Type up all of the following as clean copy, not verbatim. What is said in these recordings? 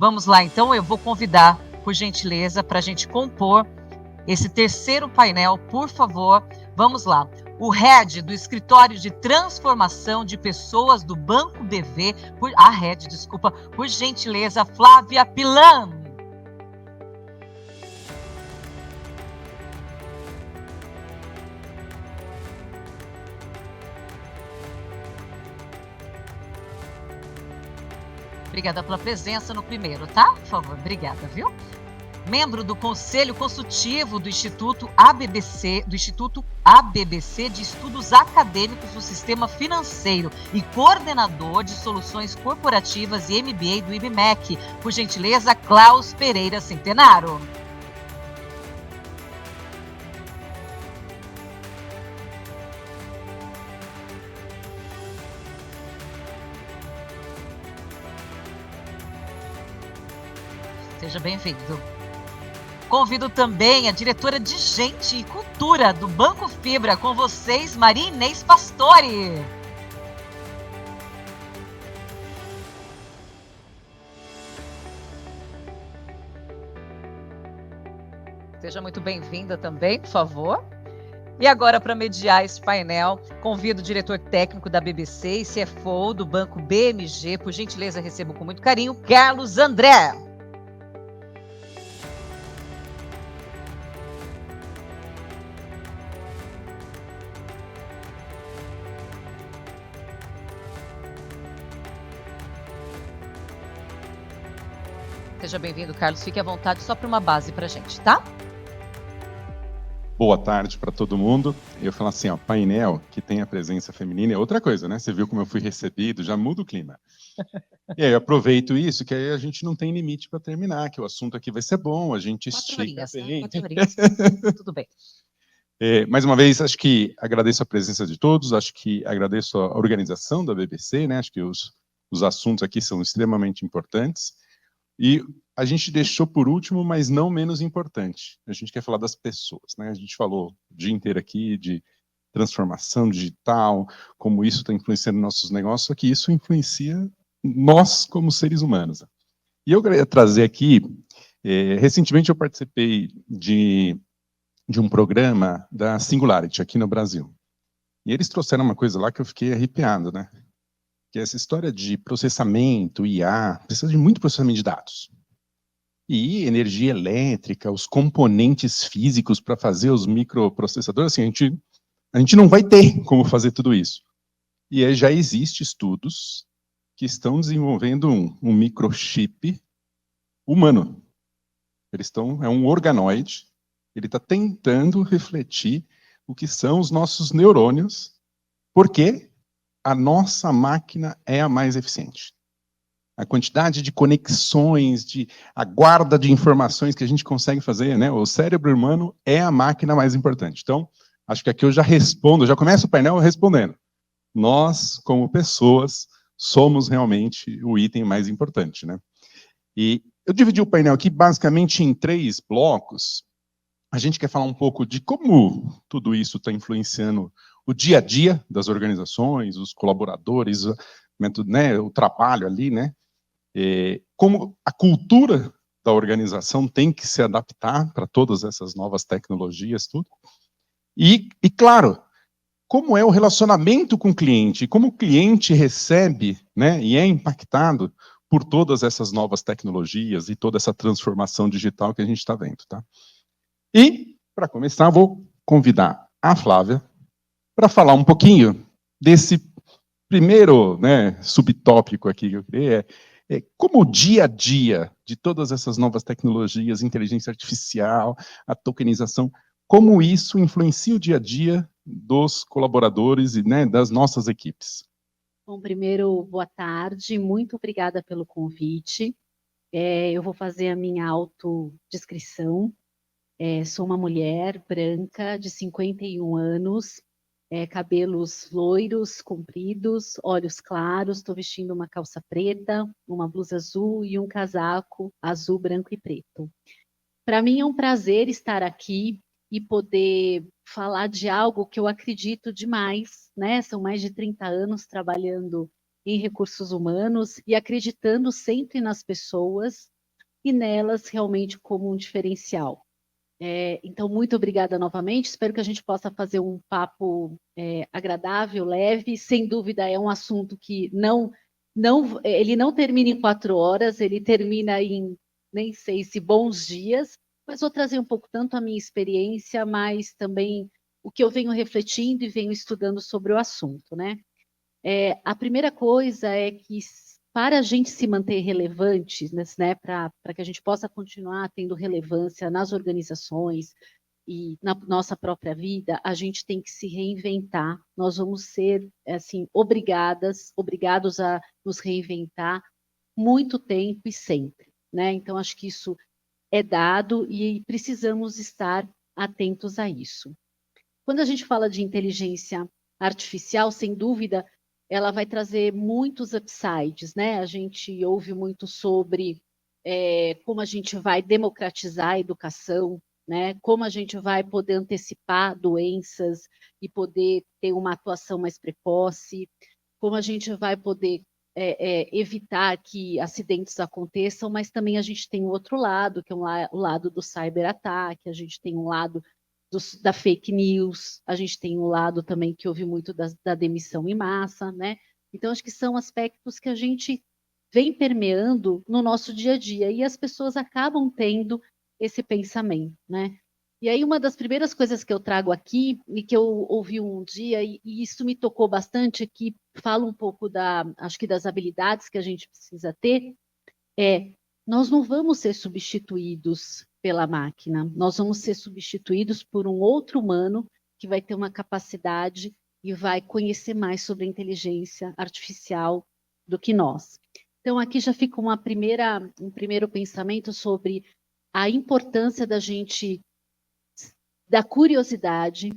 Vamos lá, então, eu vou convidar, por gentileza, para a gente compor esse terceiro painel, por favor. Vamos lá. O head do Escritório de Transformação de Pessoas do Banco BV, por gentileza, Flávia Pilan. Obrigada pela presença no primeiro, tá? Por favor, obrigada, viu? Membro do Conselho Consultivo do Instituto ABBC de Estudos Acadêmicos do Sistema Financeiro e coordenador de Soluções Corporativas e MBA do IBMEC. Por gentileza, Klaus Pereira Centenaro. Seja bem-vindo. Convido também a diretora de Gente e Cultura do Banco Fibra, com vocês, Maria Inês Pastore. Seja muito bem-vinda também, por favor. E agora, para mediar esse painel, convido o diretor técnico da BBC e CFO do Banco BMG, por gentileza, recebo com muito carinho, Carlos André. Seja bem-vindo, Carlos. Fique à vontade, só para uma base para a gente, tá? Boa tarde para todo mundo. Eu falo assim, ó, painel que tem a presença feminina é outra coisa, né? Você viu como eu fui recebido, já muda o clima. E aí eu aproveito isso, que aí a gente não tem limite para terminar, que o assunto aqui vai ser bom, a gente estica bem. 4 horinhas, tudo bem. Mais uma vez, acho que agradeço a presença de todos, acho que agradeço a organização da BBC, né? Acho que os assuntos aqui são extremamente importantes. E a gente deixou por último, mas não menos importante. A gente quer falar das pessoas, né? A gente falou o dia inteiro aqui de transformação digital, como isso está influenciando nossos negócios, só que isso influencia nós como seres humanos. E eu queria trazer aqui, recentemente eu participei de um programa da Singularity aqui no Brasil. E eles trouxeram uma coisa lá que eu fiquei arrepiado, né? Que é essa história de processamento, IA, precisa de muito processamento de dados. E energia elétrica, os componentes físicos para fazer os microprocessadores, assim, a gente não vai ter como fazer tudo isso. E aí já existem estudos que estão desenvolvendo um microchip humano. É um organoide, ele está tentando refletir o que são os nossos neurônios, porque a nossa máquina é a mais eficiente. A quantidade de conexões, a guarda de informações que a gente consegue fazer, né? O cérebro humano é a máquina mais importante. Então, acho que aqui eu já respondo, já começo o painel respondendo. Nós, como pessoas, somos realmente o item mais importante, né? E eu dividi o painel aqui basicamente em 3 blocos. A gente quer falar um pouco de como tudo isso está influenciando o dia a dia das organizações, os colaboradores, né, o trabalho ali, né? Como a cultura da organização tem que se adaptar para todas essas novas tecnologias, tudo. E claro, como é o relacionamento com o cliente, como o cliente recebe, né, e é impactado por todas essas novas tecnologias e toda essa transformação digital que a gente está vendo, tá? E, para começar, vou convidar a Flávia para falar um pouquinho desse primeiro, né, subtópico aqui que eu criei, como o dia a dia de todas essas novas tecnologias, inteligência artificial, a tokenização, como isso influencia o dia a dia dos colaboradores e, né, das nossas equipes. Bom, primeiro, boa tarde, muito obrigada pelo convite. Eu vou fazer a minha autodescrição. Sou uma mulher branca de 51 anos, cabelos loiros, compridos, olhos claros, estou vestindo uma calça preta, uma blusa azul e um casaco azul, branco e preto. Para mim é um prazer estar aqui e poder falar de algo que eu acredito demais, né? São mais de 30 anos trabalhando em recursos humanos e acreditando sempre nas pessoas e nelas realmente como um diferencial. Então, muito obrigada novamente, espero que a gente possa fazer um papo agradável, leve, sem dúvida é um assunto que ele não termina em 4 horas, ele termina em, nem sei se bons dias, mas vou trazer um pouco tanto a minha experiência, mas também o que eu venho refletindo e venho estudando sobre o assunto, né? A primeira coisa é que para a gente se manter relevante, né, para que a gente possa continuar tendo relevância nas organizações e na nossa própria vida, a gente tem que se reinventar. Nós vamos ser, assim, obrigados a nos reinventar muito tempo e sempre, né? Então, acho que isso é dado e precisamos estar atentos a isso. Quando a gente fala de inteligência artificial, sem dúvida, ela vai trazer muitos upsides, né? A gente ouve muito sobre como a gente vai democratizar a educação, né? Como a gente vai poder antecipar doenças e poder ter uma atuação mais precoce, como a gente vai poder evitar que acidentes aconteçam, mas também a gente tem o outro lado, que é o lado do cyberataque, a gente tem um lado da fake news, a gente tem um lado também que ouve muito da demissão em massa, né? Então, acho que são aspectos que a gente vem permeando no nosso dia a dia e as pessoas acabam tendo esse pensamento, né? E aí, uma das primeiras coisas que eu trago aqui, e que eu ouvi um dia, e isso me tocou bastante, que fala um pouco acho que das habilidades que a gente precisa ter, nós não vamos ser substituídos pela máquina, nós vamos ser substituídos por um outro humano que vai ter uma capacidade e vai conhecer mais sobre a inteligência artificial do que nós. Então, aqui já fica um primeiro pensamento sobre a importância da curiosidade,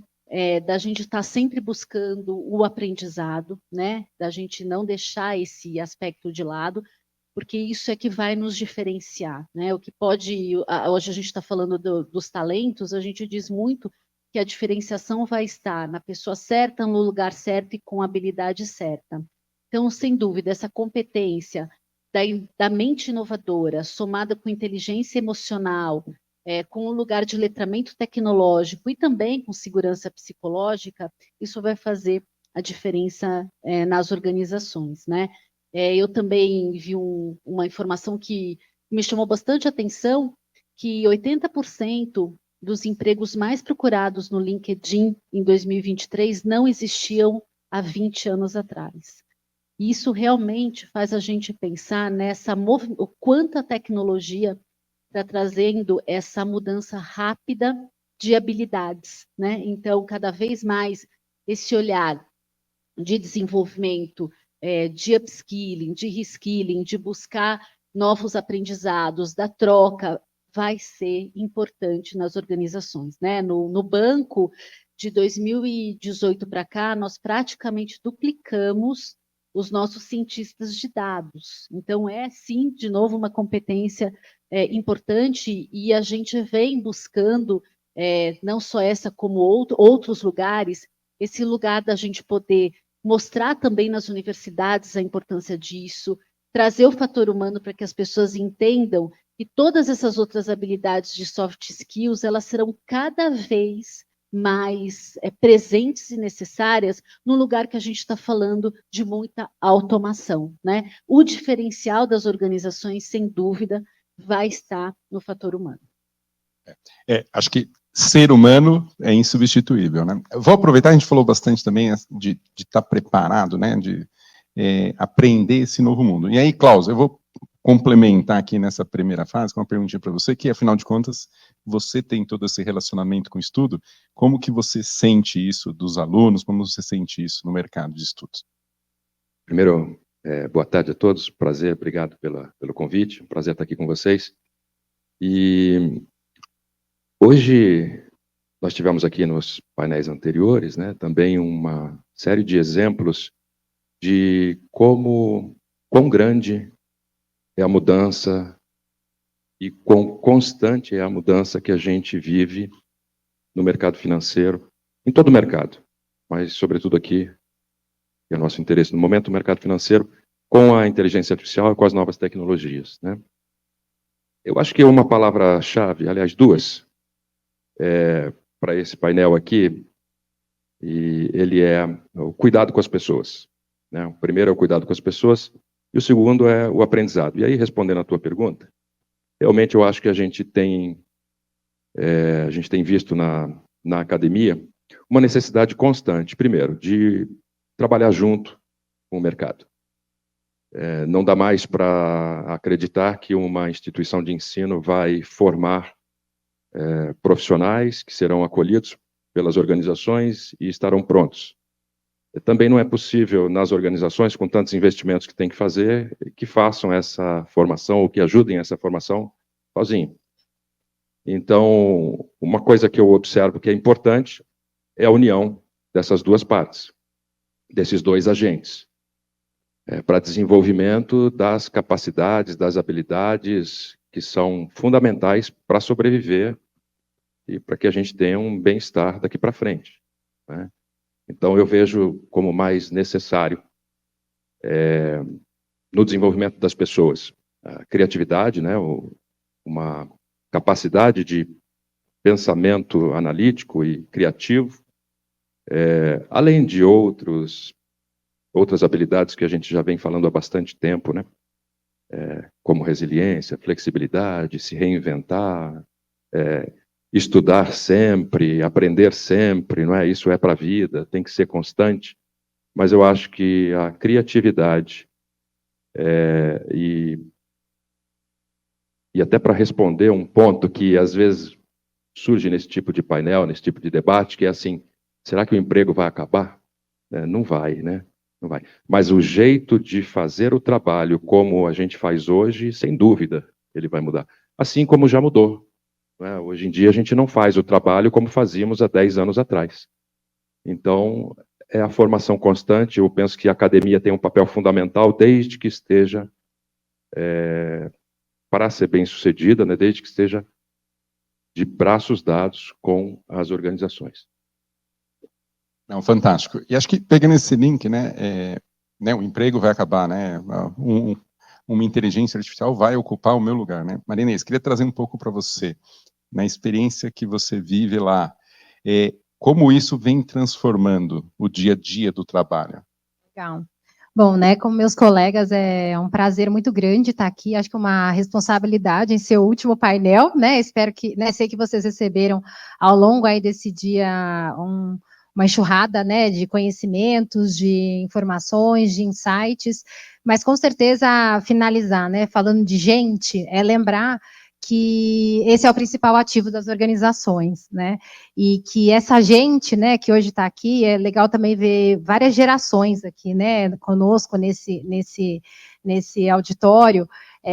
da gente estar sempre buscando o aprendizado, né? Da gente não deixar esse aspecto de lado, porque isso é que vai nos diferenciar, né? O que pode, hoje a gente está falando dos talentos, a gente diz muito que a diferenciação vai estar na pessoa certa, no lugar certo e com a habilidade certa. Então, sem dúvida, essa competência da mente inovadora, somada com inteligência emocional, com um lugar de letramento tecnológico e também com segurança psicológica, isso vai fazer a diferença nas organizações, né? Eu também vi uma informação que me chamou bastante atenção, que 80% dos empregos mais procurados no LinkedIn em 2023 não existiam há 20 anos atrás. E isso realmente faz a gente pensar o quanto a tecnologia está trazendo essa mudança rápida de habilidades, né? Então, cada vez mais esse olhar de desenvolvimento, de upskilling, de reskilling, de buscar novos aprendizados, da troca, vai ser importante nas organizações, né? No banco, de 2018 para cá, nós praticamente duplicamos os nossos cientistas de dados. Então, sim, de novo, uma competência importante e a gente vem buscando, não só essa como outros lugares, esse lugar da gente poder mostrar também nas universidades a importância disso, trazer o fator humano para que as pessoas entendam que todas essas outras habilidades de soft skills, elas serão cada vez mais presentes e necessárias no lugar que a gente está falando de muita automação, né? O diferencial das organizações, sem dúvida, vai estar no fator humano. Acho que ser humano é insubstituível, né? Vou aproveitar, a gente falou bastante também de estar preparado, né? De aprender esse novo mundo. E aí, Klaus, eu vou complementar aqui nessa primeira fase com uma perguntinha para você, que afinal de contas, você tem todo esse relacionamento com o estudo, como que você sente isso dos alunos, como você sente isso no mercado de estudos? Primeiro, boa tarde a todos, prazer, obrigado pelo convite, um prazer estar aqui com vocês. E hoje nós tivemos aqui nos painéis anteriores, né, também uma série de exemplos de quão grande é a mudança e quão constante é a mudança que a gente vive no mercado financeiro, em todo o mercado, mas sobretudo aqui, que é o nosso interesse no momento, o mercado financeiro, com a inteligência artificial e com as novas tecnologias, né? Eu acho que uma palavra-chave, aliás, duas, para esse painel aqui, e ele é o cuidado com as pessoas, né? O primeiro é o cuidado com as pessoas, e o segundo é o aprendizado. E aí, respondendo à tua pergunta, realmente eu acho que a gente tem visto na academia uma necessidade constante, primeiro, de trabalhar junto com o mercado. Não dá mais para acreditar que uma instituição de ensino vai formar profissionais que serão acolhidos pelas organizações e estarão prontos. Também não é possível, nas organizações, com tantos investimentos que tem que fazer, que façam essa formação ou que ajudem essa formação sozinho. Então, uma coisa que eu observo que é importante é a união dessas duas partes, desses dois agentes, para desenvolvimento das capacidades, das habilidades que são fundamentais para sobreviver e para que a gente tenha um bem-estar daqui para frente, né? Então, eu vejo como mais necessário, no desenvolvimento das pessoas, a criatividade, né, uma capacidade de pensamento analítico e criativo, além de outras habilidades que a gente já vem falando há bastante tempo, né, como resiliência, flexibilidade, se reinventar, estudar sempre, aprender sempre, não é? Isso é para a vida, tem que ser constante. Mas eu acho que a criatividade e até para responder um ponto que às vezes surge nesse tipo de painel, nesse tipo de debate, que é assim, será que o emprego vai acabar? Não vai, né? Não vai. Mas o jeito de fazer o trabalho como a gente faz hoje, sem dúvida, ele vai mudar. Assim como já mudou. Hoje em dia a gente não faz o trabalho como fazíamos há 10 anos atrás. Então, é a formação constante. Eu penso que a academia tem um papel fundamental desde que esteja, para ser bem-sucedida, né, desde que esteja de braços dados com as organizações. Não, fantástico. E acho que pegando esse link, né, o emprego vai acabar, né, uma inteligência artificial vai ocupar o meu lugar, né. Maria Inês, queria trazer um pouco para você, na experiência que você vive lá, como isso vem transformando o dia a dia do trabalho? Legal. Bom, né, como meus colegas, é um prazer muito grande estar aqui, acho que uma responsabilidade em seu último painel, né, espero que, né, sei que vocês receberam ao longo aí desse dia uma enxurrada, né, de conhecimentos, de informações, de insights, mas com certeza finalizar, né, falando de gente, lembrar que esse é o principal ativo das organizações, né, e que essa gente, né, que hoje está aqui, é legal também ver várias gerações aqui, né, conosco nesse auditório,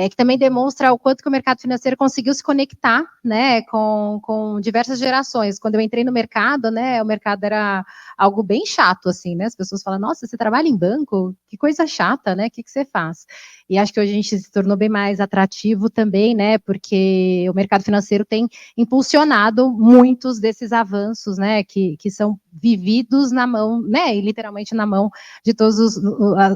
que também demonstra o quanto que o mercado financeiro conseguiu se conectar, né, com diversas gerações. Quando eu entrei no mercado, né, o mercado era algo bem chato, assim, né, as pessoas falam, nossa, você trabalha em banco? Que coisa chata, né, o que você faz? E acho que hoje a gente se tornou bem mais atrativo também, né, porque o mercado financeiro tem impulsionado muitos desses avanços, né, que são vividos na mão, né, e literalmente na mão de todas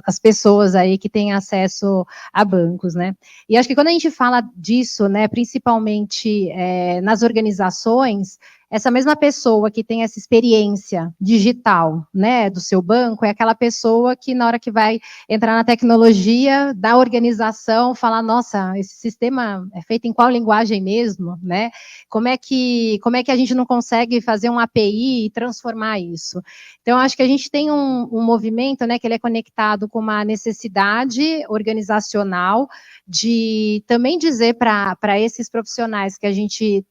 as pessoas aí que têm acesso a bancos, né. E acho que quando a gente fala disso, né, principalmente nas organizações, essa mesma pessoa que tem essa experiência digital, né, do seu banco, é aquela pessoa que na hora que vai entrar na tecnologia da organização, falar, nossa, esse sistema é feito em qual linguagem mesmo, né? Como é que a gente não consegue fazer um API e transformar isso? Então, acho que a gente tem um movimento, né, que ele é conectado com uma necessidade organizacional de também dizer para esses profissionais que a gente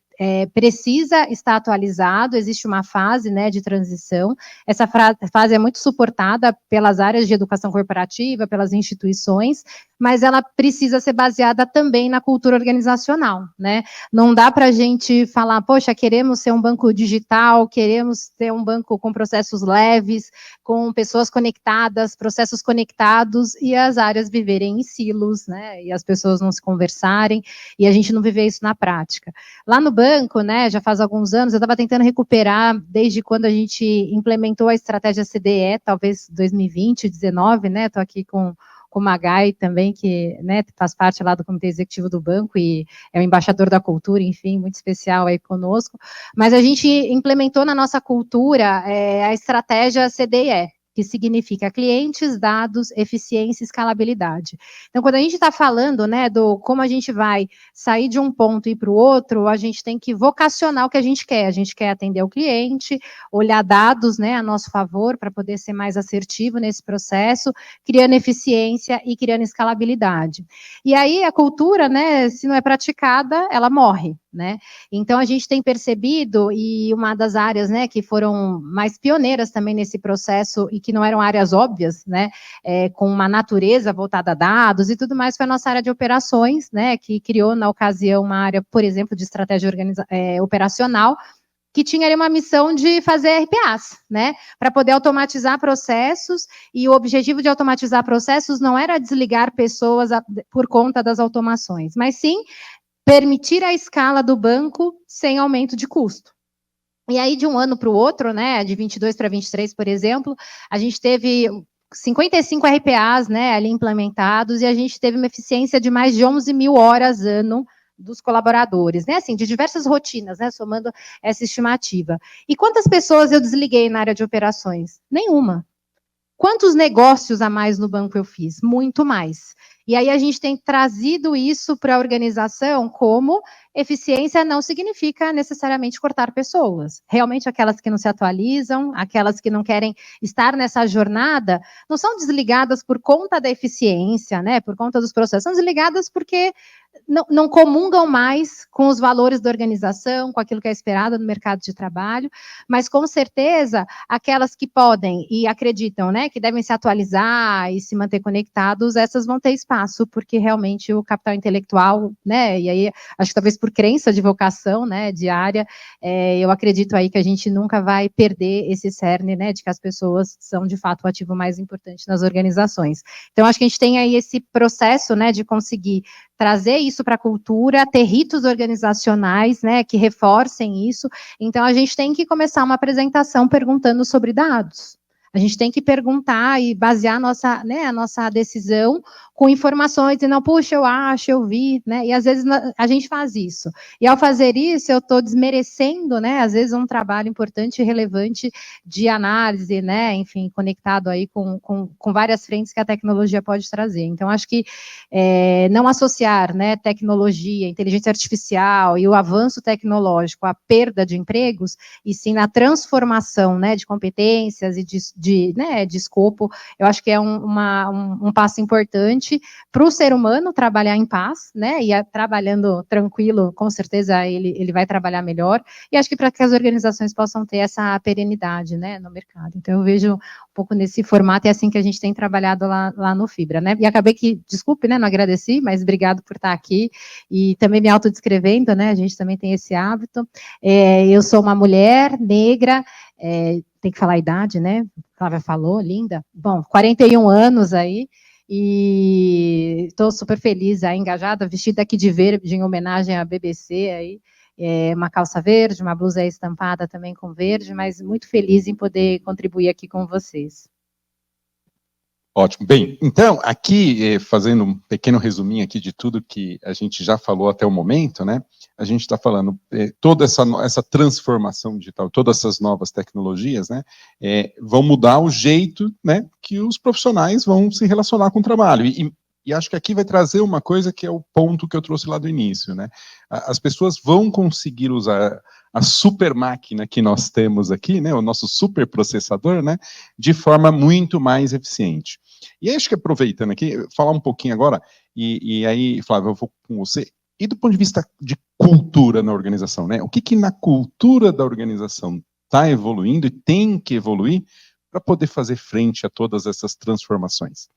precisa estar atualizado, existe uma fase, né, de transição, essa fase é muito suportada pelas áreas de educação corporativa, pelas instituições, mas ela precisa ser baseada também na cultura organizacional, né, não dá para a gente falar, poxa, queremos ser um banco digital, queremos ter um banco com processos leves, com pessoas conectadas, processos conectados, e as áreas viverem em silos, né, e as pessoas não se conversarem, e a gente não viver isso na prática. Lá no banco, né, já faz alguns anos, eu estava tentando recuperar desde quando a gente implementou a estratégia CDE, talvez 2020, 2019, né, estou aqui com com o Magai também, que, né, faz parte lá do comitê executivo do banco e é o embaixador da cultura, enfim, muito especial aí conosco. Mas a gente implementou na nossa cultura a estratégia CDE, que significa clientes, dados, eficiência e escalabilidade. Então, quando a gente está falando, né, do como a gente vai sair de um ponto e ir para o outro, a gente tem que vocacionar o que a gente quer. A gente quer atender o cliente, olhar dados, né, a nosso favor, para poder ser mais assertivo nesse processo, criando eficiência e criando escalabilidade. E aí, a cultura, né, se não é praticada, ela morre, né? Então, a gente tem percebido, e uma das áreas, né, que foram mais pioneiras também nesse processo, e que não eram áreas óbvias, né, com uma natureza voltada a dados e tudo mais, foi a nossa área de operações, né, que criou, na ocasião, uma área, por exemplo, de estratégia operacional, que tinha ali uma missão de fazer RPAs, né, para poder automatizar processos, e o objetivo de automatizar processos não era desligar pessoas por conta das automações, mas sim permitir a escala do banco sem aumento de custo. E aí, de um ano para o outro, né, de 22 para 23, por exemplo, a gente teve 55 RPAs, né, ali implementados, e a gente teve uma eficiência de mais de 11 mil horas ano dos colaboradores, né, assim, de diversas rotinas, né, somando essa estimativa. E quantas pessoas eu desliguei na área de operações? Nenhuma. Quantos negócios a mais no banco eu fiz? Muito mais. E aí a gente tem trazido isso para a organização como eficiência não significa necessariamente cortar pessoas. Realmente aquelas que não se atualizam, aquelas que não querem estar nessa jornada, não são desligadas por conta da eficiência, né, por conta dos processos, são desligadas porque não comungam mais com os valores da organização, com aquilo que é esperado no mercado de trabalho, mas com certeza aquelas que podem e acreditam, né, que devem se atualizar e se manter conectados, essas vão ter espaço, porque realmente o capital intelectual, né, e aí acho que talvez por crença de vocação, né, diária, eu acredito aí que a gente nunca vai perder esse cerne, né, de que as pessoas são de fato o ativo mais importante nas organizações. Então acho que a gente tem aí esse processo, né, de conseguir trazer isso para a cultura, ter ritos organizacionais, né, que reforcem isso. Então, a gente tem que começar uma apresentação perguntando sobre dados. A gente tem que perguntar e basear a nossa decisão com informações, e não, puxa, eu acho, eu vi, né? E às vezes a gente faz isso. E ao fazer isso, eu estou desmerecendo, né? Às vezes um trabalho importante e relevante de análise, né? Enfim, conectado aí com várias frentes que a tecnologia pode trazer. Então, acho que não associar, né, tecnologia, inteligência artificial e o avanço tecnológico à perda de empregos, e sim na transformação, né, de competências e de escopo, eu acho que é um passo importante para o ser humano trabalhar em paz, né, e trabalhando tranquilo, com certeza ele vai trabalhar melhor, e acho que para que as organizações possam ter essa perenidade, né, no mercado. Então, eu vejo um pouco nesse formato, e é assim que a gente tem trabalhado lá no Fibra, né, e acabei que, desculpe, né, não agradeci, mas obrigado por estar aqui, e também me autodescrevendo, né, a gente também tem esse hábito. Eu sou uma mulher negra, tem que falar a idade, né, a Flávia falou, linda, bom, 41 anos aí, e estou super feliz, aí, engajada, vestida aqui de verde, em homenagem à BBC, aí, uma calça verde, uma blusa estampada também com verde, mas muito feliz em poder contribuir aqui com vocês. Ótimo. Bem, então, aqui, fazendo um pequeno resuminho aqui de tudo que a gente já falou até o momento, né, a gente está falando toda essa transformação digital, todas essas novas tecnologias, né, vão mudar o jeito, né, que os profissionais vão se relacionar com o trabalho. E acho que aqui vai trazer uma coisa que é o ponto que eu trouxe lá do início, né, as pessoas vão conseguir usar a super máquina que nós temos aqui, né, o nosso super processador, né, de forma muito mais eficiente. E acho que aproveitando aqui, falar um pouquinho agora, e aí, Flávio, eu vou com você, e do ponto de vista de cultura na organização, né, o que na cultura da organização está evoluindo e tem que evoluir para poder fazer frente a todas essas transformações?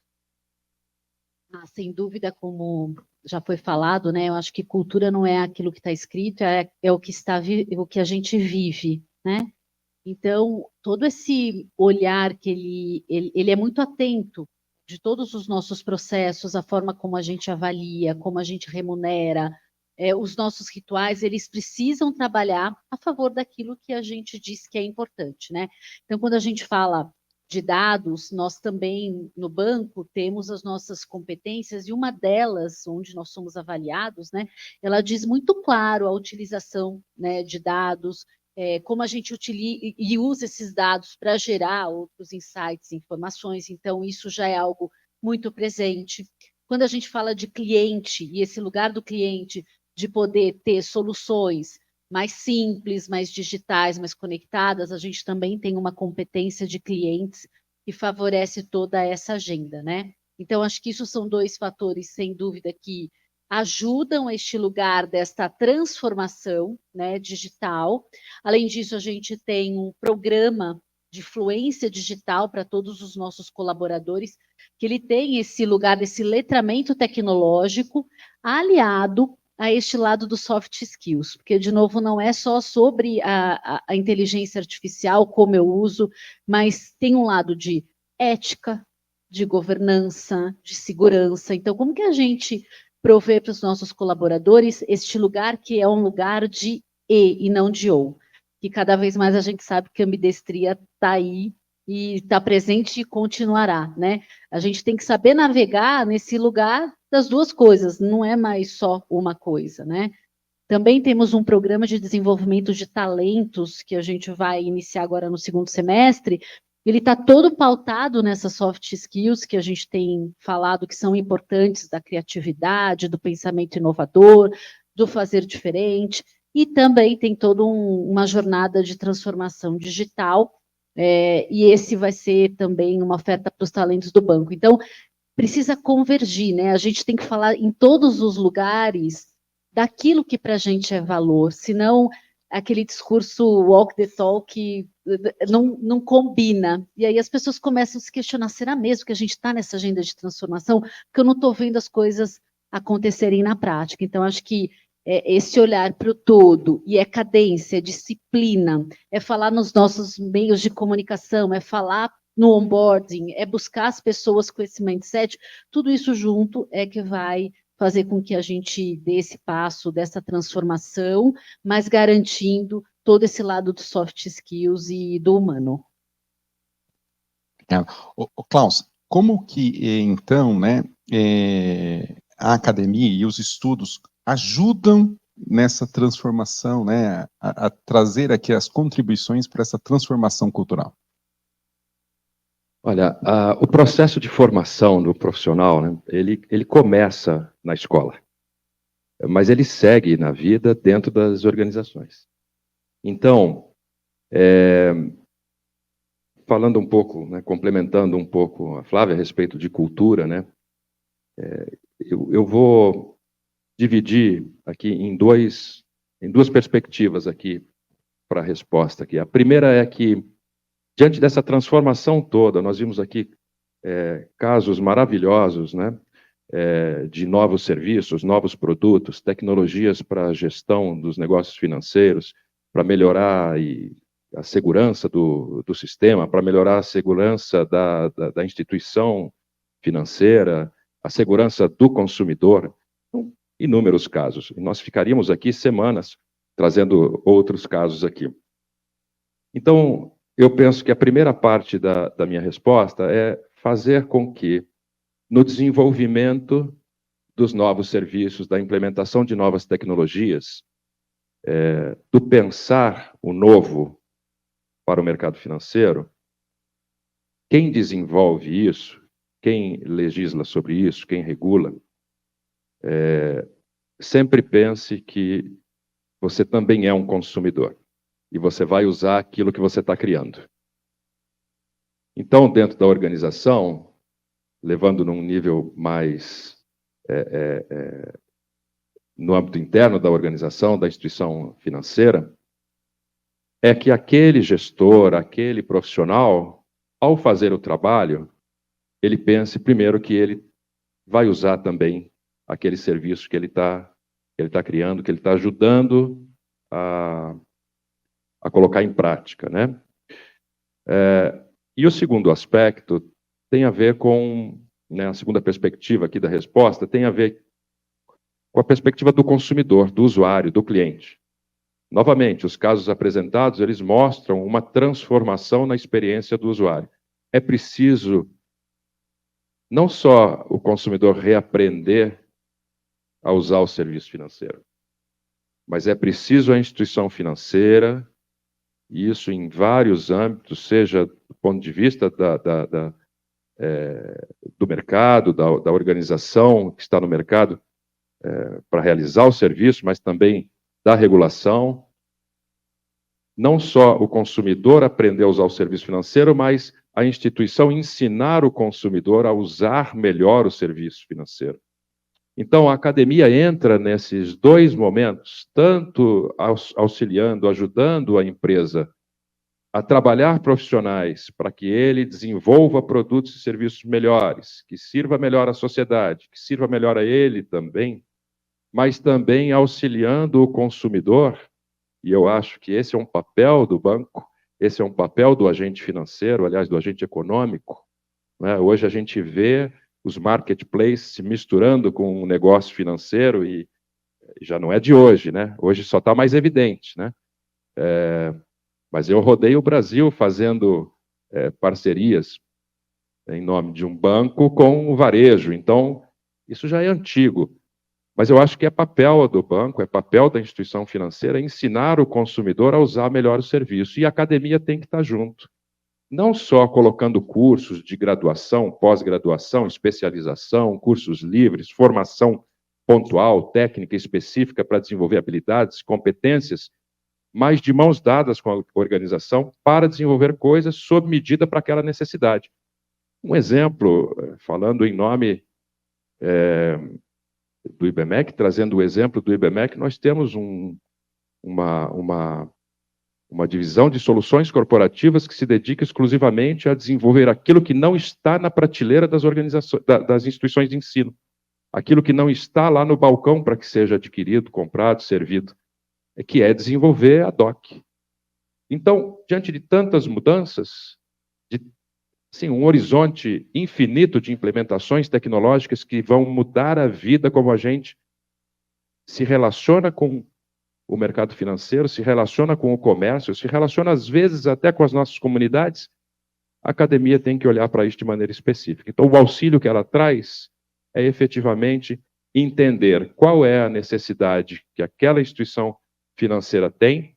Sem dúvida, como já foi falado, né? Eu acho que cultura não é aquilo que está escrito, é o que a gente vive, né? Então, todo esse olhar que ele é muito atento de todos os nossos processos, a forma como a gente avalia, como a gente remunera, os nossos rituais, eles precisam trabalhar a favor daquilo que a gente diz que é importante, né? Então, quando a gente fala de dados, nós também, no banco, temos as nossas competências, e uma delas, onde nós somos avaliados, né, ela diz muito claro a utilização, né, de dados, como a gente utiliza e usa esses dados para gerar outros insights, informações, então isso já é algo muito presente. Quando a gente fala de cliente, e esse lugar do cliente, de poder ter soluções mais simples, mais digitais, mais conectadas, a gente também tem uma competência de clientes que favorece toda essa agenda, né? Então, acho que isso são dois fatores, sem dúvida, que ajudam a este lugar desta transformação, né, digital. Além disso, a gente tem um programa de fluência digital para todos os nossos colaboradores, que ele tem esse lugar desse letramento tecnológico aliado a este lado dos soft skills, porque, de novo, não é só sobre a inteligência artificial, como eu uso, mas tem um lado de ética, de governança, de segurança. Então, como que a gente provê para os nossos colaboradores este lugar que é um lugar de e não de ou? Que cada vez mais a gente sabe que a ambidestria está aí e está presente e continuará, né? A gente tem que saber navegar nesse lugar das duas coisas, não é mais só uma coisa, né? Também temos um programa de desenvolvimento de talentos que a gente vai iniciar agora no segundo semestre. Ele está todo pautado nessas soft skills que a gente tem falado que são importantes, da criatividade, do pensamento inovador, do fazer diferente, e também tem toda uma jornada de transformação digital, e esse vai ser também uma oferta para os talentos do banco. Então, precisa convergir, né? A gente tem que falar em todos os lugares daquilo que para a gente é valor, senão aquele discurso walk the talk não combina. E aí as pessoas começam a se questionar, será mesmo que a gente está nessa agenda de transformação? Porque eu não estou vendo as coisas acontecerem na prática. Então, acho que esse olhar para o todo, e é cadência, é disciplina, é falar nos nossos meios de comunicação, é falar no onboarding, é buscar as pessoas com esse mindset, tudo isso junto é que vai fazer com que a gente dê esse passo dessa transformação, mas garantindo todo esse lado dos soft skills e do humano. Klaus, como que, então, né, a academia e os estudos ajudam nessa transformação, né, a trazer aqui as contribuições para essa transformação cultural? Olha, o processo de formação do profissional, né, ele começa na escola, mas ele segue na vida dentro das organizações. Então, falando um pouco, né, complementando um pouco a Flávia a respeito de cultura, né, eu vou dividir aqui em duas perspectivas aqui para a resposta aqui. A primeira é que, diante dessa transformação toda, nós vimos aqui casos maravilhosos, né, de novos serviços, novos produtos, tecnologias para a gestão dos negócios financeiros, para melhorar a segurança do sistema, para melhorar a segurança da instituição financeira, a segurança do consumidor. Então, inúmeros casos. E nós ficaríamos aqui semanas trazendo outros casos aqui. Então, eu penso que a primeira parte da minha resposta é fazer com que, no desenvolvimento dos novos serviços, da implementação de novas tecnologias, do pensar o novo para o mercado financeiro, quem desenvolve isso, quem legisla sobre isso, quem regula, sempre pense que você também é um consumidor. E você vai usar aquilo que você está criando. Então, dentro da organização, levando num nível mais no âmbito interno da organização, da instituição financeira, é que aquele gestor, aquele profissional, ao fazer o trabalho, ele pense primeiro que ele vai usar também aquele serviço que ele está criando, que ele está ajudando a colocar em prática, né? E o segundo aspecto tem a ver com, né, a segunda perspectiva aqui da resposta, tem a ver com a perspectiva do consumidor, do usuário, do cliente. Novamente, os casos apresentados, eles mostram uma transformação na experiência do usuário. é preciso não só o consumidor reaprender a usar o serviço financeiro, mas é preciso a instituição financeira, e isso em vários âmbitos, seja do ponto de vista do mercado, da organização que está no mercado para realizar o serviço, mas também da regulação. Não só o consumidor aprender a usar o serviço financeiro, mas a instituição ensinar o consumidor a usar melhor o serviço financeiro. Então, a academia entra nesses dois momentos, tanto auxiliando, ajudando a empresa a trabalhar profissionais para que ele desenvolva produtos e serviços melhores, que sirva melhor à sociedade, que sirva melhor a ele também, mas também auxiliando o consumidor, e eu acho que esse é um papel do banco, esse é um papel do agente financeiro, aliás, do agente econômico, né? Hoje a gente vê os marketplaces se misturando com o negócio financeiro, e já não é de hoje, né? Hoje só está mais evidente, né? Mas eu rodei o Brasil fazendo parcerias em nome de um banco com o varejo, então isso já é antigo. Mas eu acho que é papel do banco, é papel da instituição financeira ensinar o consumidor a usar melhor o serviço, e a academia tem que estar junto. Não só colocando cursos de graduação, pós-graduação, especialização, cursos livres, formação pontual, técnica específica para desenvolver habilidades, competências, mas de mãos dadas com a organização para desenvolver coisas sob medida para aquela necessidade. Um exemplo, falando em nome do IBMEC, trazendo o exemplo do IBMEC, nós temos uma divisão de soluções corporativas que se dedica exclusivamente a desenvolver aquilo que não está na prateleira das organizações, das instituições de ensino, aquilo que não está lá no balcão para que seja adquirido, comprado, servido, que é desenvolver a DOC. Então, diante de tantas mudanças, assim, um horizonte infinito de implementações tecnológicas que vão mudar a vida como a gente se relaciona com o mercado financeiro, se relaciona com o comércio, se relaciona às vezes até com as nossas comunidades, a academia tem que olhar para isso de maneira específica. Então, o auxílio que ela traz é efetivamente entender qual é a necessidade que aquela instituição financeira tem,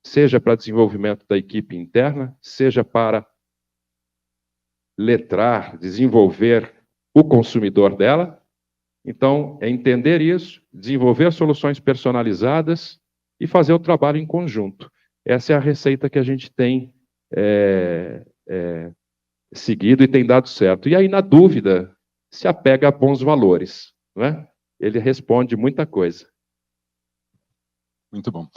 seja para desenvolvimento da equipe interna, seja para letrar, desenvolver o consumidor dela. Então, é entender isso, desenvolver soluções personalizadas e fazer o trabalho em conjunto. Essa é a receita que a gente tem seguido e tem dado certo. E aí, na dúvida, se apega a bons valores, não é? Ele responde muita coisa. Muito bom.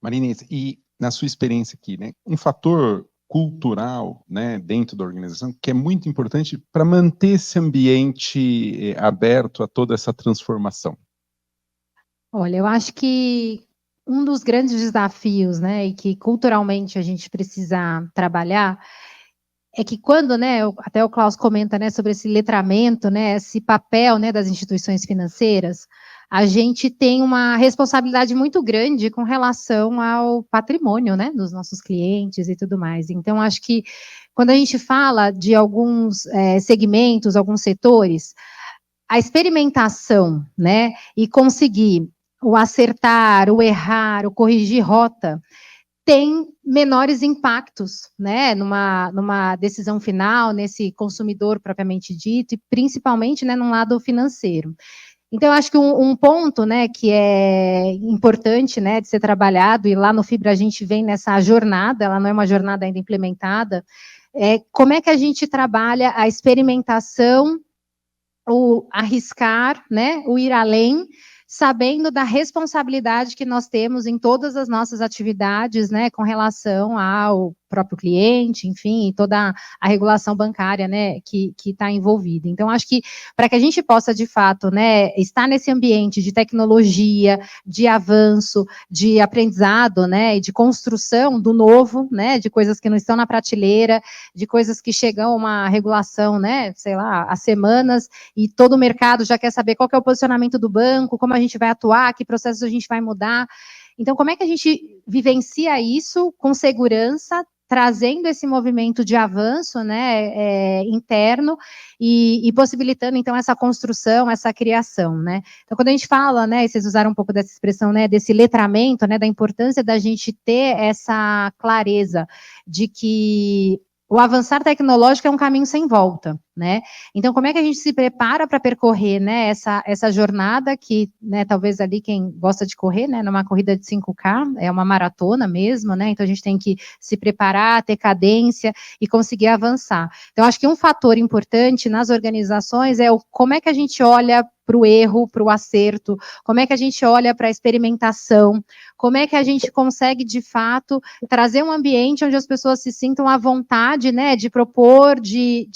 Marinês, e na sua experiência aqui, né, um fator cultural, né, dentro da organização, que é muito importante para manter esse ambiente aberto a toda essa transformação? Olha, eu acho que um dos grandes desafios, né, e que culturalmente a gente precisa trabalhar, é que quando, né, até o Klaus comenta, né, sobre esse letramento, né, esse papel, né, das instituições financeiras, a gente tem uma responsabilidade muito grande com relação ao patrimônio, né, dos nossos clientes e tudo mais. Então, acho que quando a gente fala de alguns segmentos, alguns setores, a experimentação, né, e conseguir o acertar, o errar, o corrigir rota, tem menores impactos, né, numa decisão final, nesse consumidor propriamente dito, e principalmente, né, num lado financeiro. Então, eu acho que um ponto, né, que é importante, né, de ser trabalhado, e lá no Fibra a gente vem nessa jornada, ela não é uma jornada ainda implementada, é como é que a gente trabalha a experimentação, o arriscar, né, o ir além, sabendo da responsabilidade que nós temos em todas as nossas atividades, né, com relação ao próprio cliente, enfim, e toda a regulação bancária, né, que está envolvida. Então, acho que para que a gente possa, de fato, né, estar nesse ambiente de tecnologia, de avanço, de aprendizado, né, e de construção do novo, né, de coisas que não estão na prateleira, de coisas que chegam a uma regulação, né, sei lá, há semanas, e todo o mercado já quer saber qual que é o posicionamento do banco, como a gente vai atuar, que processos a gente vai mudar. Então, como é que a gente vivencia isso com segurança, trazendo esse movimento de avanço, né, interno e possibilitando, então, essa construção, essa criação, né. Então, quando a gente fala, né, e vocês usaram um pouco dessa expressão, né, desse letramento, né, da importância da gente ter essa clareza de que o avançar tecnológico é um caminho sem volta, né? Então, como é que a gente se prepara para percorrer, né, essa jornada que, né, talvez ali quem gosta de correr, né, numa corrida de 5K, é uma maratona mesmo, né? Então, a gente tem que se preparar, ter cadência e conseguir avançar. Então, acho que um fator importante nas organizações é como é que a gente olha para o erro, para o acerto, como é que a gente olha para a experimentação, como é que a gente consegue, de fato, trazer um ambiente onde as pessoas se sintam à vontade, né, de propor, de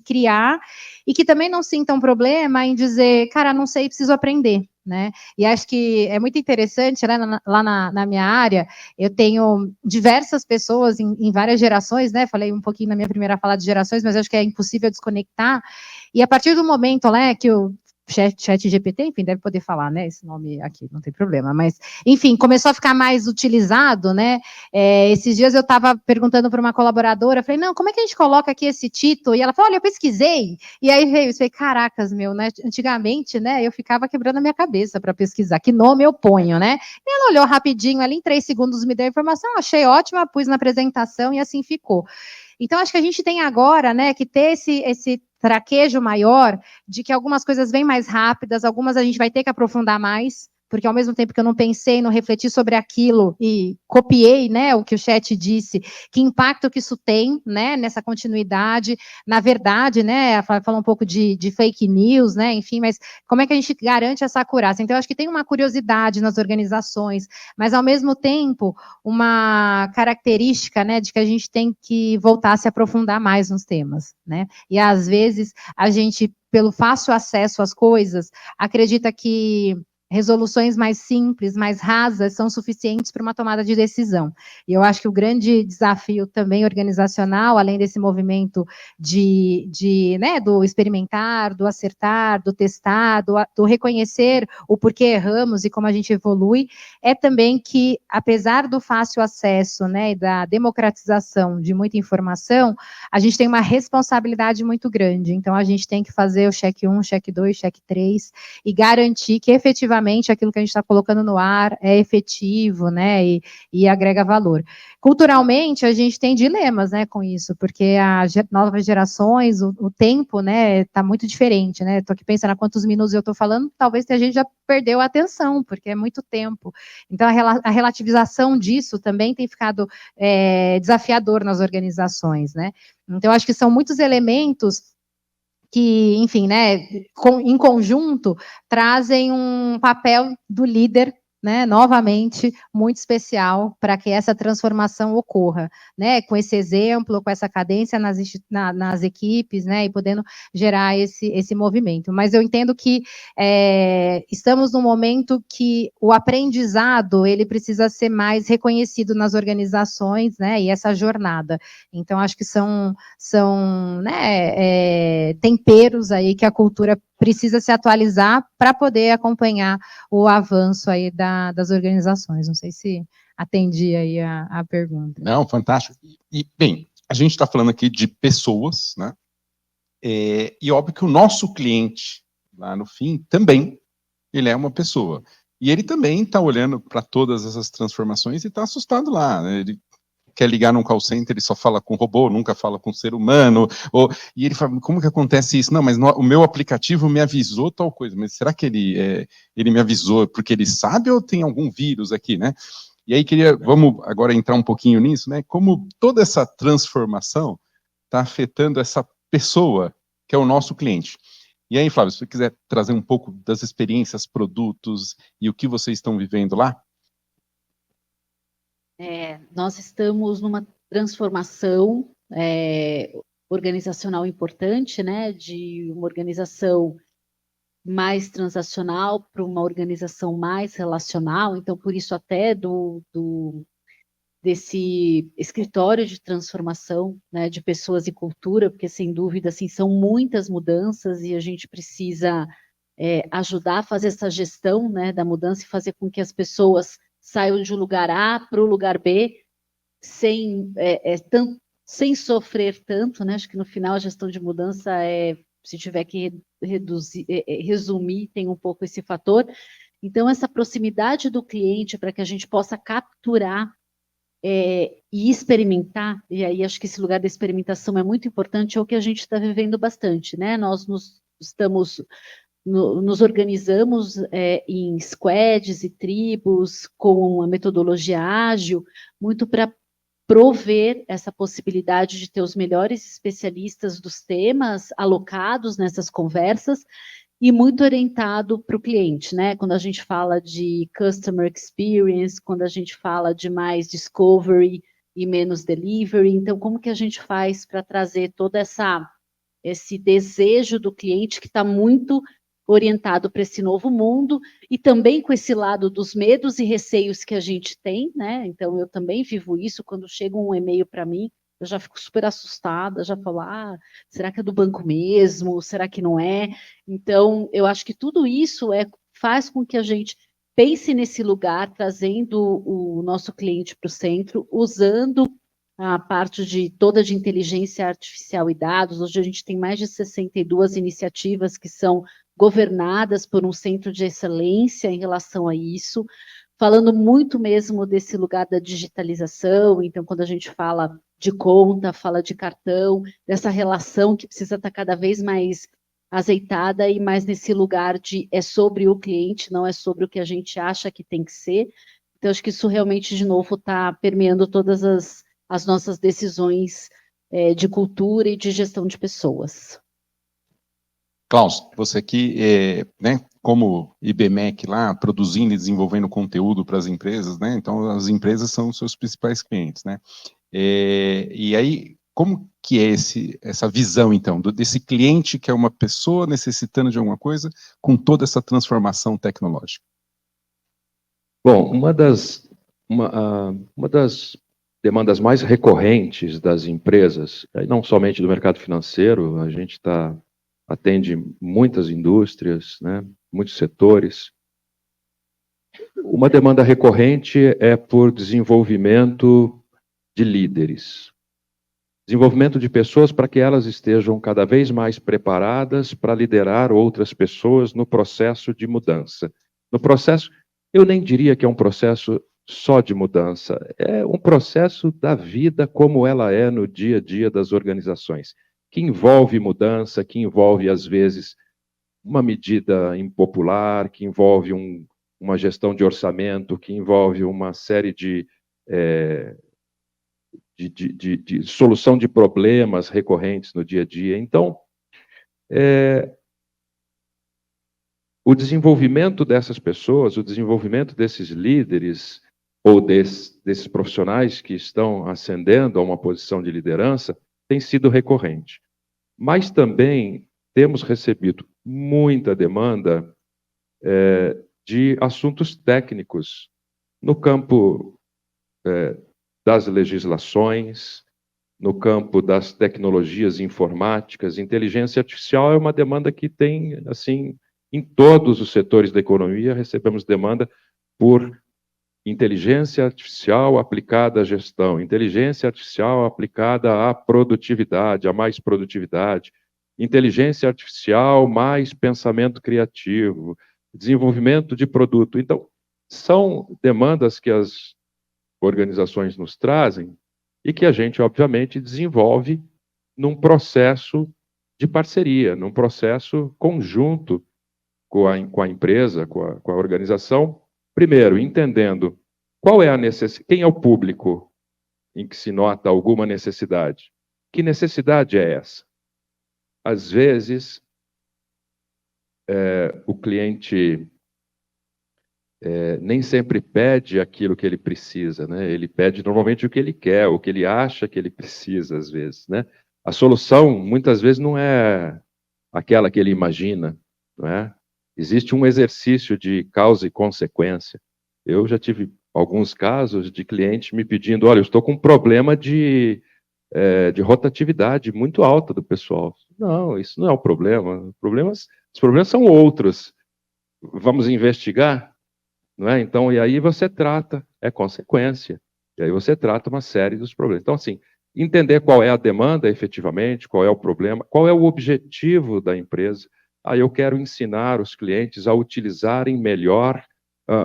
criar, e que também não sintam problema em dizer, cara, não sei, preciso aprender, né? E acho que é muito interessante, né, lá na minha área, eu tenho diversas pessoas em várias gerações, né? Falei um pouquinho na minha primeira fala de gerações, mas acho que é impossível desconectar. E a partir do momento, né, que o ChatGPT, enfim, deve poder falar, né, esse nome aqui, não tem problema, mas, enfim, começou a ficar mais utilizado, né, esses dias eu estava perguntando para uma colaboradora, falei, não, como é que a gente coloca aqui esse título? E ela falou, olha, eu pesquisei, e aí veio, eu falei, caracas, meu, né, antigamente, né, eu ficava quebrando a minha cabeça para pesquisar, que nome eu ponho, né, e ela olhou rapidinho ali, em 3 segundos me deu a informação, achei ótima, pus na apresentação e assim ficou. Então, acho que a gente tem agora, né, que ter esse traquejo maior de que algumas coisas vêm mais rápidas, algumas a gente vai ter que aprofundar mais, porque ao mesmo tempo que eu não pensei, não refleti sobre aquilo e copiei, né, o que o chat disse, que impacto que isso tem, né, nessa continuidade, na verdade, né, falou um pouco de fake news, né, enfim, mas como é que a gente garante essa acurácia? Então, eu acho que tem uma curiosidade nas organizações, mas ao mesmo tempo, uma característica, né, de que a gente tem que voltar a se aprofundar mais nos temas, né, e às vezes a gente, pelo fácil acesso às coisas, acredita que resoluções mais simples, mais rasas, são suficientes para uma tomada de decisão. E eu acho que o grande desafio também organizacional, além desse movimento né, do experimentar, do acertar, do testar, do reconhecer o porquê erramos e como a gente evolui, é também que, apesar do fácil acesso, né, e da democratização de muita informação, a gente tem uma responsabilidade muito grande. Então, a gente tem que fazer o check 1, check 2, check 3 e garantir que efetivamente aquilo que a gente está colocando no ar é efetivo, né, e agrega valor. Culturalmente, a gente tem dilemas, né, com isso, porque as novas gerações, o tempo, né, está muito diferente, né, estou aqui pensando há quantos minutos eu estou falando, talvez a gente já perdeu a atenção, porque é muito tempo. Então, a relativização disso também tem ficado desafiador nas organizações, né. Então, acho que são muitos elementos que, enfim, né, em conjunto, trazem um papel do líder, né, novamente, muito especial para que essa transformação ocorra, né, com esse exemplo, com essa cadência nas equipes, né, e podendo gerar esse movimento. Mas eu entendo que estamos num momento que o aprendizado, ele precisa ser mais reconhecido nas organizações, né, e essa jornada. Então, acho que são né, temperos aí que a cultura precisa se atualizar para poder acompanhar o avanço aí das organizações. Não sei se atendi aí a pergunta. Não, fantástico. E, bem, a gente está falando aqui de pessoas, né? E óbvio que o nosso cliente, lá no fim, também, ele é uma pessoa. E ele também está olhando para todas essas transformações e está assustado lá, né? Ele quer ligar num call center, ele só fala com robô, nunca fala com ser humano, e ele fala, como que acontece isso? Não, mas o meu aplicativo me avisou tal coisa, mas será que ele me avisou porque ele sabe ou tem algum vírus aqui, né? E aí vamos agora entrar um pouquinho nisso, né? Como toda essa transformação está afetando essa pessoa que é o nosso cliente. E aí, Flávio, se você quiser trazer um pouco das experiências, produtos e o que vocês estão vivendo lá? Nós estamos numa transformação organizacional importante, né, de uma organização mais transacional para uma organização mais relacional, então por isso até desse escritório de transformação, né, de pessoas e cultura, porque sem dúvida assim, são muitas mudanças e a gente precisa ajudar a fazer essa gestão, né, da mudança e fazer com que as pessoas saiam de um lugar A para o lugar B sem sofrer tanto, né? Acho que no final a gestão de mudança se tiver que resumir, tem um pouco esse fator. Então, essa proximidade do cliente para que a gente possa capturar e experimentar, e aí acho que esse lugar da experimentação é muito importante, é o que a gente está vivendo bastante, né? Nós nos organizamos em squads e tribos com a metodologia ágil, muito para prover essa possibilidade de ter os melhores especialistas dos temas alocados nessas conversas e muito orientado para o cliente, né? Quando a gente fala de customer experience, quando a gente fala de mais discovery e menos delivery, então como que a gente faz para trazer todo esse desejo do cliente que está muito orientado para esse novo mundo e também com esse lado dos medos e receios que a gente tem, né? Então eu também vivo isso quando chega um e-mail para mim, eu já fico super assustada, já falo, será que é do banco mesmo? Será que não é? Então eu acho que tudo isso faz com que a gente pense nesse lugar, trazendo o nosso cliente para o centro, usando a parte toda de inteligência artificial e dados. Hoje a gente tem mais de 62 iniciativas que são governadas por um centro de excelência em relação a isso, falando muito mesmo desse lugar da digitalização. Então, quando a gente fala de conta, fala de cartão, dessa relação que precisa estar cada vez mais azeitada e mais nesse lugar é sobre o cliente, não é sobre o que a gente acha que tem que ser. Então, acho que isso realmente, de novo, está permeando todas as nossas decisões de cultura e de gestão de pessoas. Klaus, você aqui, né, como IBMEC lá, produzindo e desenvolvendo conteúdo para as empresas, né, então as empresas são os seus principais clientes, né, e aí, como que é essa visão, então, desse cliente que é uma pessoa necessitando de alguma coisa, com toda essa transformação tecnológica? Bom, uma das demandas mais recorrentes das empresas, não somente do mercado financeiro, a gente atende muitas indústrias, né, muitos setores. Uma demanda recorrente é por desenvolvimento de líderes. Desenvolvimento de pessoas para que elas estejam cada vez mais preparadas para liderar outras pessoas no processo de mudança. No processo, eu nem diria que é um processo só de mudança, é um processo da vida como ela é no dia a dia das organizações, que envolve mudança, que envolve, às vezes, uma medida impopular, que envolve uma gestão de orçamento, que envolve uma série de solução de problemas recorrentes no dia a dia. Então, o desenvolvimento dessas pessoas, o desenvolvimento desses líderes ou desses profissionais que estão ascendendo a uma posição de liderança tem sido recorrente. Mas também temos recebido muita demanda de assuntos técnicos no campo das legislações, no campo das tecnologias informáticas. Inteligência artificial é uma demanda que tem, assim, em todos os setores da economia, recebemos demanda por inteligência artificial aplicada à gestão, inteligência artificial aplicada à produtividade, a mais produtividade, inteligência artificial mais pensamento criativo, desenvolvimento de produto. Então, são demandas que as organizações nos trazem e que a gente, obviamente, desenvolve num processo de parceria, num processo conjunto com a empresa, com a organização. Primeiro, entendendo qual é a necessidade, quem é o público em que se nota alguma necessidade. Que necessidade é essa? Às vezes, o cliente nem sempre pede aquilo que ele precisa, né? Ele pede normalmente o que ele quer, o que ele acha que ele precisa, às vezes, né? A solução, muitas vezes, não é aquela que ele imagina, não é? Existe um exercício de causa e consequência. Eu já tive alguns casos de clientes me pedindo, olha, eu estou com um problema de rotatividade muito alta do pessoal. Não, isso não é um problema. Os problemas são outros. Vamos investigar? Não é? Então, e aí você trata, é consequência. E aí você trata uma série dos problemas. Então, assim, entender qual é a demanda efetivamente, qual é o problema, qual é o objetivo da empresa. Aí eu quero ensinar os clientes a utilizarem melhor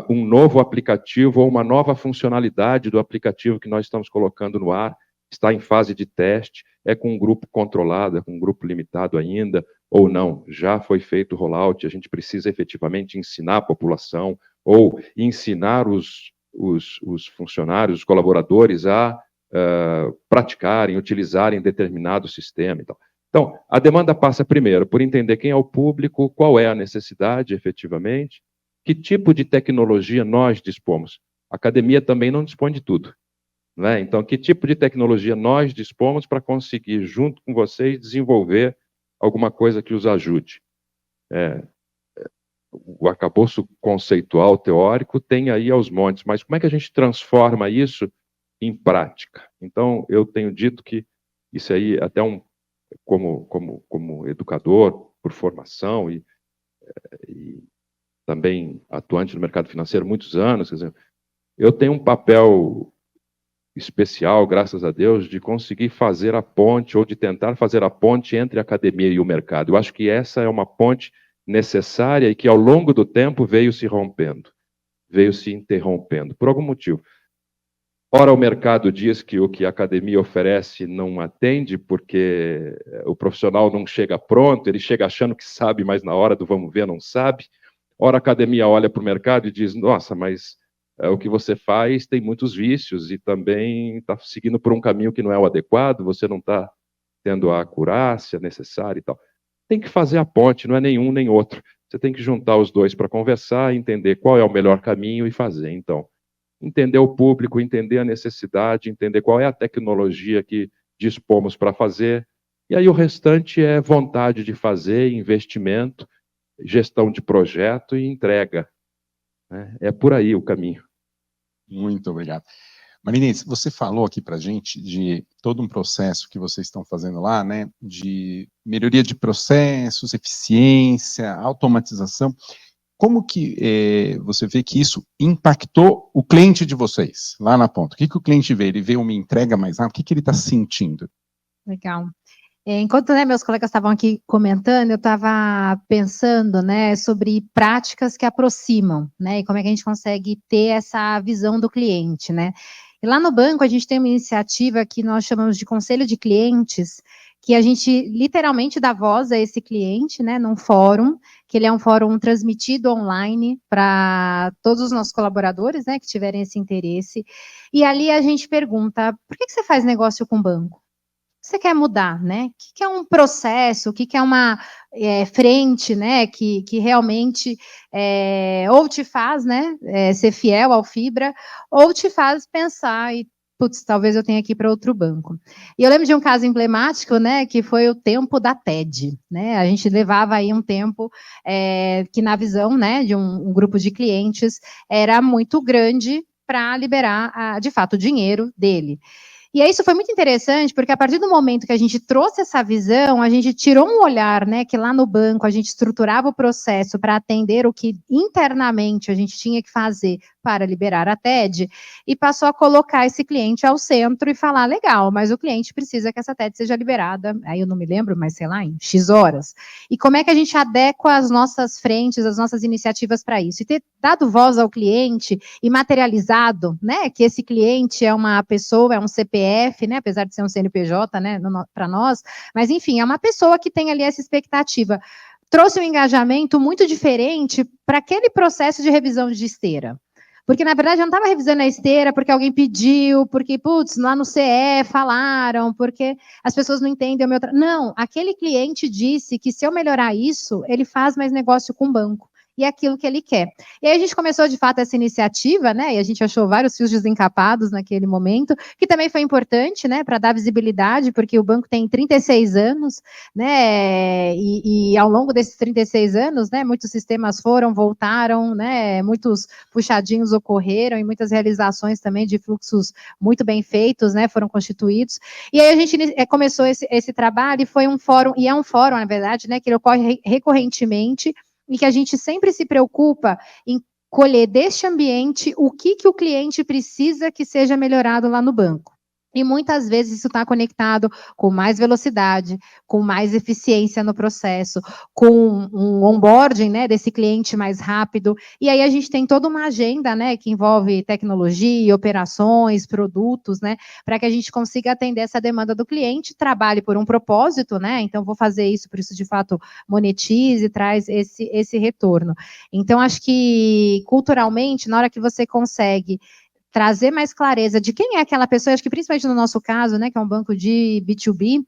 um novo aplicativo ou uma nova funcionalidade do aplicativo que nós estamos colocando no ar, está em fase de teste, é com um grupo controlado, é com um grupo limitado ainda, ou não, já foi feito o rollout, a gente precisa efetivamente ensinar a população, ou ensinar os funcionários, os colaboradores a praticarem, utilizarem determinado sistema e tal. Então, a demanda passa primeiro por entender quem é o público, qual é a necessidade efetivamente, que tipo de tecnologia nós dispomos. A academia também não dispõe de tudo, né? Então, que tipo de tecnologia nós dispomos para conseguir, junto com vocês, desenvolver alguma coisa que os ajude. O arcabouço conceitual, teórico, tem aí aos montes, mas como é que a gente transforma isso em prática? Então, eu tenho dito que isso aí, até como educador, por formação e também atuante no mercado financeiro há muitos anos, quer dizer, eu tenho um papel especial, graças a Deus, de conseguir fazer a ponte, ou de tentar fazer a ponte entre a academia e o mercado. Eu acho que essa é uma ponte necessária e que, ao longo do tempo, veio se rompendo, veio se interrompendo, por algum motivo. Ora, o mercado diz que o que a academia oferece não atende, porque o profissional não chega pronto, ele chega achando que sabe, mas na hora do vamos ver não sabe. Ora, a academia olha para o mercado e diz, nossa, mas o que você faz tem muitos vícios e também está seguindo por um caminho que não é o adequado, você não está tendo a acurácia necessária e tal. Tem que fazer a ponte, não é nenhum nem outro. Você tem que juntar os dois para conversar, entender qual é o melhor caminho e fazer. Então, entender o público, entender a necessidade, entender qual é a tecnologia que dispomos para fazer, e aí o restante é vontade de fazer, investimento, gestão de projeto e entrega. É por aí o caminho. Muito obrigado. Marinês, você falou aqui para a gente de todo um processo que vocês estão fazendo lá, né, de melhoria de processos, eficiência, automatização. Como que você vê que isso impactou o cliente de vocês, lá na ponta? O que o cliente vê? Ele vê uma entrega mais rápida? O que ele está sentindo? Legal. Enquanto meus colegas estavam aqui comentando, eu estava pensando, né, sobre práticas que aproximam, né, e como é que a gente consegue ter essa visão do cliente, né. E lá no banco a gente tem uma iniciativa que nós chamamos de Conselho de Clientes, que a gente literalmente dá voz a esse cliente, né, num fórum, que ele é um fórum transmitido online para todos os nossos colaboradores, né, que tiverem esse interesse. E ali a gente pergunta, por que você faz negócio com o banco? Você quer mudar, né? O que é um processo, o que é uma frente, né? Que realmente ou te faz, né? Ser fiel ao Fibra, ou te faz pensar e, putz, talvez eu tenha que ir para outro banco. E eu lembro de um caso emblemático, né? Que foi o tempo da TED, né? A gente levava aí um tempo que na visão, né? De um grupo de clientes era muito grande para liberar, de fato, o dinheiro dele. E aí isso foi muito interessante, porque a partir do momento que a gente trouxe essa visão, a gente tirou um olhar, né, que lá no banco a gente estruturava o processo para atender o que internamente a gente tinha que fazer para liberar a TED, e passou a colocar esse cliente ao centro e falar, legal, mas o cliente precisa que essa TED seja liberada, aí eu não me lembro, mas sei lá, em X horas. E como é que a gente adequa as nossas frentes, as nossas iniciativas para isso? E ter dado voz ao cliente e materializado, né, que esse cliente é uma pessoa, é um CPF, né, apesar de ser um CNPJ, né, para nós, mas enfim, é uma pessoa que tem ali essa expectativa. Trouxe um engajamento muito diferente para aquele processo de revisão de esteira. Porque, na verdade, eu não estava revisando a esteira porque alguém pediu, porque, putz, lá no CE falaram, porque as pessoas não entendem o meu... Não, aquele cliente disse que se eu melhorar isso, ele faz mais negócio com o banco. E é aquilo que ele quer. E aí a gente começou, de fato, essa iniciativa, né? E a gente achou vários fios desencapados naquele momento, que também foi importante, né? Para dar visibilidade, porque o banco tem 36 anos, né? E ao longo desses 36 anos, né? Muitos sistemas foram, voltaram, né? Muitos puxadinhos ocorreram e muitas realizações também de fluxos muito bem feitos, né? Foram constituídos. E aí a gente começou esse trabalho e foi um fórum, e é um fórum, na verdade, né? Que ele ocorre recorrentemente, e que a gente sempre se preocupa em colher deste ambiente o que o cliente precisa que seja melhorado lá no banco. E muitas vezes isso está conectado com mais velocidade, com mais eficiência no processo, com um onboarding, né, desse cliente mais rápido. E aí a gente tem toda uma agenda, né, que envolve tecnologia, operações, produtos, né, para que a gente consiga atender essa demanda do cliente, trabalhe por um propósito, né, então vou fazer isso, por isso de fato monetize, traz esse retorno. Então acho que culturalmente, na hora que você consegue trazer mais clareza de quem é aquela pessoa, acho que principalmente no nosso caso, né, que é um banco de B2B,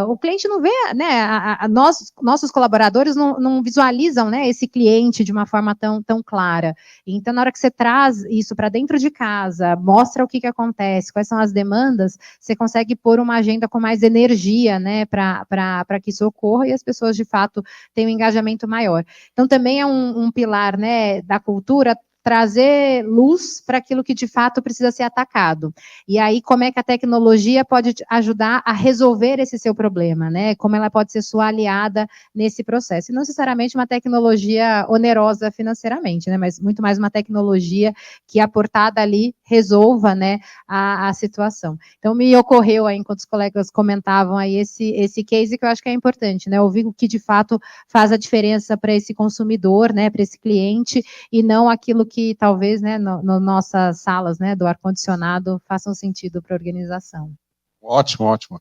o cliente não vê, né, nossos colaboradores não visualizam, né, esse cliente de uma forma tão clara. Então, na hora que você traz isso para dentro de casa, mostra o que acontece, quais são as demandas, você consegue pôr uma agenda com mais energia, né, para que isso ocorra e as pessoas, de fato, tenham um engajamento maior. Então, também é um pilar, né, da cultura, trazer luz para aquilo que de fato precisa ser atacado. E aí, como é que a tecnologia pode ajudar a resolver esse seu problema, né? Como ela pode ser sua aliada nesse processo. E não necessariamente uma tecnologia onerosa financeiramente, né? Mas muito mais uma tecnologia que, aportada ali, resolva, né, a situação. Então, me ocorreu aí, enquanto os colegas comentavam aí, esse case que eu acho que é importante, né? Ouvir o que de fato faz a diferença para esse consumidor, né, para esse cliente, e não aquilo que talvez, né, nossas salas, né, do ar-condicionado façam sentido para a organização. Ótimo, ótimo.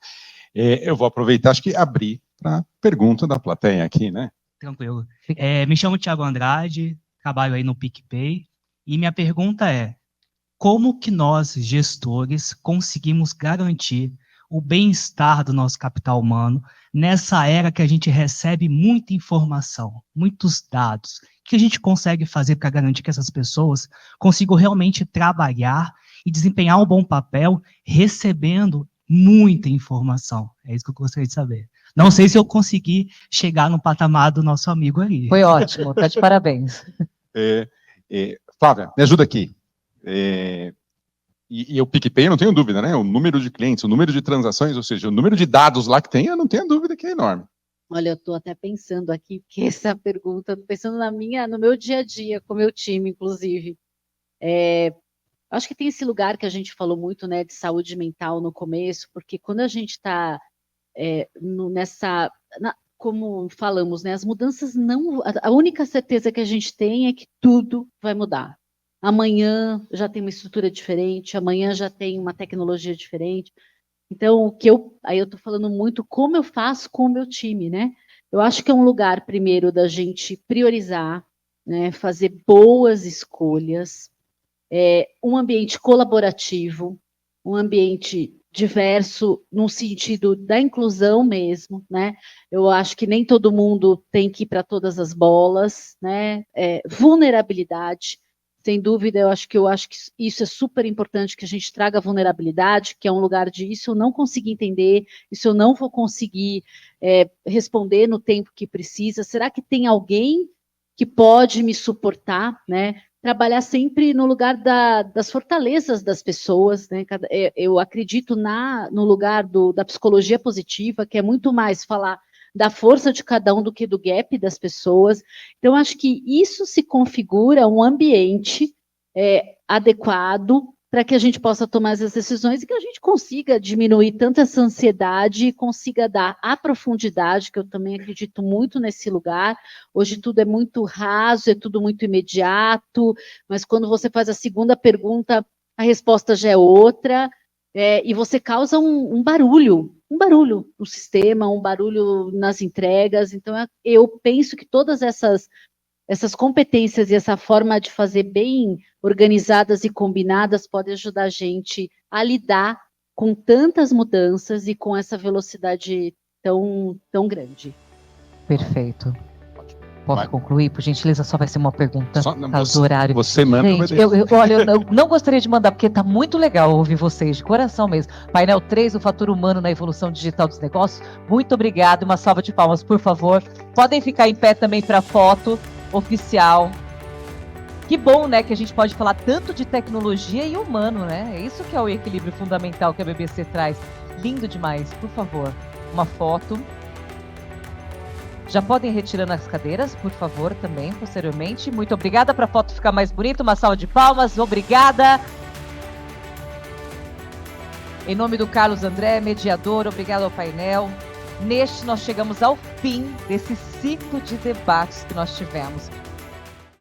Eu vou aproveitar, acho que abrir para pergunta da plateia aqui, né? Tranquilo. Me chamo Thiago Andrade, trabalho aí no PicPay, e minha pergunta é: como que nós, gestores, conseguimos garantir o bem-estar do nosso capital humano nessa era que a gente recebe muita informação, muitos dados? O que a gente consegue fazer para garantir que essas pessoas consigam realmente trabalhar e desempenhar um bom papel recebendo muita informação? É isso que eu gostaria de saber. Não sei se eu consegui chegar no patamar do nosso amigo ali. Foi ótimo, tá de parabéns. Flávia, me ajuda aqui. E o PicPay, eu não tenho dúvida, né? O número de clientes, o número de transações, ou seja, o número de dados lá que tem, eu não tenho dúvida que é enorme. Olha, eu estou até pensando aqui, porque essa pergunta, estou pensando no meu dia a dia, com o meu time, inclusive. Acho que tem esse lugar que a gente falou muito, né, de saúde mental no começo, porque quando a gente está como falamos, né, as mudanças não... A única certeza que a gente tem é que tudo vai mudar. Amanhã já tem uma estrutura diferente, amanhã já tem uma tecnologia diferente. Então, aí eu estou falando muito como eu faço com o meu time, né? Eu acho que é um lugar, primeiro, da gente priorizar, né, fazer boas escolhas, um ambiente colaborativo, um ambiente diverso, no sentido da inclusão mesmo, né? Eu acho que nem todo mundo tem que ir para todas as bolas, né? Vulnerabilidade. Sem dúvida, eu acho que isso é super importante, que a gente traga vulnerabilidade, que é um lugar de isso eu não consegui entender, isso eu não vou conseguir responder no tempo que precisa. Será que tem alguém que pode me suportar, né? Trabalhar sempre no lugar das fortalezas das pessoas, né? Eu acredito no lugar da psicologia positiva, que é muito mais falar da força de cada um do que do gap das pessoas. Então, acho que isso se configura um ambiente adequado para que a gente possa tomar essas decisões e que a gente consiga diminuir tanto essa ansiedade e consiga dar a profundidade, que eu também acredito muito nesse lugar. Hoje tudo é muito raso, é tudo muito imediato, mas quando você faz a segunda pergunta, a resposta já é outra, e você causa um barulho no sistema, um barulho nas entregas. Então, eu penso que todas essas competências e essa forma de fazer bem organizadas e combinadas pode ajudar a gente a lidar com tantas mudanças e com essa velocidade tão grande. Perfeito. Posso concluir? Por gentileza, só vai ser uma pergunta do horário. Você manda. Gente, olha, eu não gostaria de mandar, porque está muito legal ouvir vocês, de coração mesmo. Painel 3, o fator humano na evolução digital dos negócios. Muito obrigado. Uma salva de palmas, por favor. Podem ficar em pé também para a foto oficial. Que bom, né, que a gente pode falar tanto de tecnologia e humano, né? É isso que é o equilíbrio fundamental que a BBC traz. Lindo demais. Por favor, uma foto. Já podem ir retirando as cadeiras, por favor, também, posteriormente. Muito obrigada, para a foto ficar mais bonita. Uma salva de palmas, obrigada. Em nome do Carlos André, mediador, obrigado ao painel. Neste, nós chegamos ao fim desse ciclo de debates que nós tivemos.